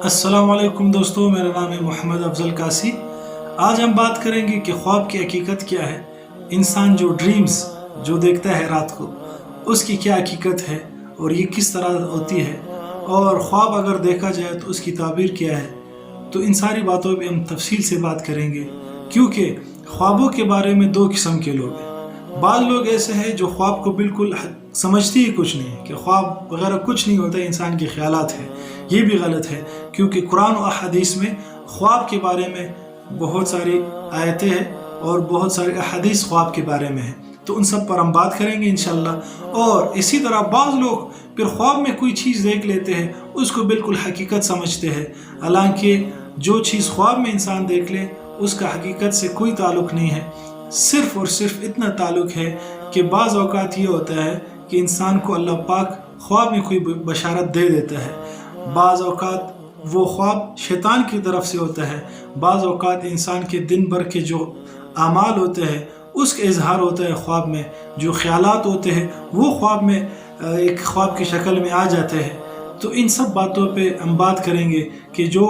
السلام علیکم دوستو، میرا نام ہے محمد افضل قاسی۔ آج ہم بات کریں گے کہ خواب کی حقیقت کیا ہے۔ انسان جو ڈریمز جو دیکھتا ہے رات کو، اس کی کیا حقیقت ہے اور یہ کس طرح ہوتی ہے، اور خواب اگر دیکھا جائے تو اس کی تعبیر کیا ہے۔ تو ان ساری باتوں پہ ہم تفصیل سے بات کریں گے، کیونکہ خوابوں کے بارے میں دو قسم کے لوگ ہیں۔ بعض لوگ ایسے ہیں جو خواب کو بالکل سمجھتے ہی کچھ نہیں، کہ خواب وغیرہ کچھ نہیں ہوتا، انسان کے خیالات ہیں۔ یہ بھی غلط ہے، کیونکہ قرآن و احادیث میں خواب کے بارے میں بہت ساری آیتیں ہیں اور بہت سارے احادیث خواب کے بارے میں ہیں، تو ان سب پر ہم بات کریں گے انشاءاللہ۔ اور اسی طرح بعض لوگ پھر خواب میں کوئی چیز دیکھ لیتے ہیں، اس کو بالکل حقیقت سمجھتے ہیں، حالانکہ جو چیز خواب میں انسان دیکھ لے اس کا حقیقت سے کوئی تعلق نہیں ہے۔ صرف اور صرف اتنا تعلق ہے کہ بعض اوقات یہ ہوتا ہے کہ انسان کو اللہ پاک خواب میں کوئی بشارت دے دیتا ہے، بعض اوقات وہ خواب شیطان کی طرف سے ہوتا ہے، بعض اوقات انسان کے دن بھر کے جو اعمال ہوتے ہیں اس کا اظہار ہوتا ہے خواب میں، جو خیالات ہوتے ہیں وہ خواب میں ایک خواب کی شکل میں آ جاتے ہیں۔ تو ان سب باتوں پہ ہم بات کریں گے کہ جو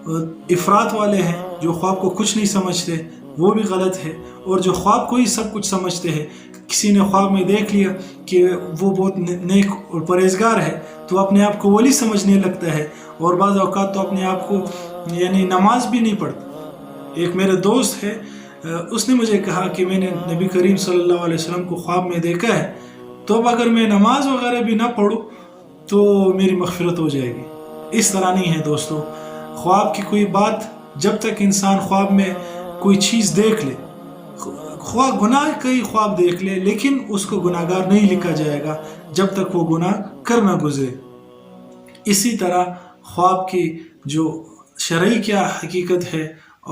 افراط والے ہیں، جو خواب کو کچھ نہیں سمجھتے، وہ بھی غلط ہے، اور جو خواب کو ہی سب کچھ سمجھتے ہیں۔ کسی نے خواب میں دیکھ لیا کہ وہ بہت نیک اور پرہیزگار ہے تو اپنے آپ کو ولی سمجھنے لگتا ہے، اور بعض اوقات تو اپنے آپ کو نماز بھی نہیں پڑھتا۔ ایک میرے دوست ہے، اس نے مجھے کہا کہ میں نے نبی کریم صلی اللہ علیہ وسلم کو خواب میں دیکھا ہے، تو اب اگر میں نماز وغیرہ بھی نہ پڑھوں تو میری مغفرت ہو جائے گی۔ اس طرح نہیں ہے دوستو، خواب کی کوئی بات، جب تک انسان خواب میں کوئی چیز دیکھ لے، خواہ گناہ کئی خواب دیکھ لے، لیکن اس کو گناہ گار نہیں لکھا جائے گا جب تک وہ گناہ کرنا گزرے۔ اسی طرح خواب کی جو شرعی کیا حقیقت ہے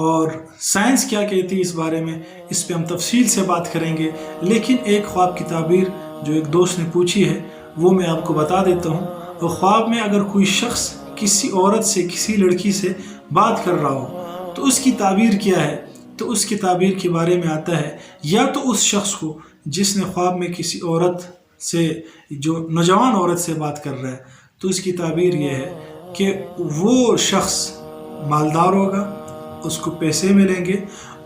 اور سائنس کیا کہتی ہے اس بارے میں، اس پہ ہم تفصیل سے بات کریں گے۔ لیکن ایک خواب کی تعبیر جو ایک دوست نے پوچھی ہے وہ میں آپ کو بتا دیتا ہوں۔ اور خواب میں اگر کوئی شخص کسی عورت سے، کسی لڑکی سے بات کر رہا ہو تو اس کی تعبیر کیا ہے؟ تو اس کی تعبیر کے بارے میں آتا ہے، یا تو اس شخص کو جس نے خواب میں کسی عورت سے، جو نوجوان عورت سے بات کر رہا ہے، تو اس کی تعبیر یہ ہے کہ وہ شخص مالدار ہوگا، اس کو پیسے ملیں گے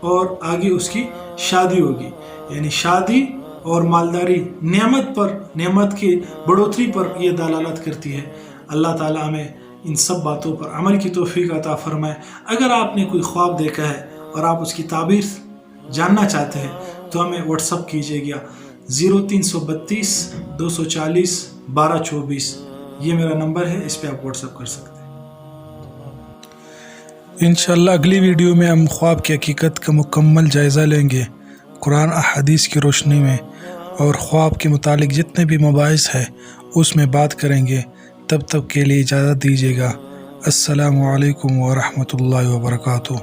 اور آگے اس کی شادی ہوگی۔ یعنی شادی اور مالداری نعمت کی بڑھوتری پر یہ دلالت کرتی ہے۔ اللہ تعالیٰ ہمیں ان سب باتوں پر عمل کی توفیق عطا فرمائے۔ اگر آپ نے کوئی خواب دیکھا ہے اور آپ اس کی تعبیر جاننا چاہتے ہیں تو ہمیں واٹس اپ کیجیے گا 0332 240 1224، یہ میرا نمبر ہے، اس پہ آپ واٹس اپ کر سکتے ہیں۔ انشاءاللہ اگلی ویڈیو میں ہم خواب کی حقیقت کا مکمل جائزہ لیں گے قرآن احادیث کی روشنی میں، اور خواب کے متعلق جتنے بھی مباحث ہیں اس میں بات کریں گے۔ تب تک کے لیے اجازت دیجیے گا۔ السلام علیکم ورحمۃ اللہ وبرکاتہ۔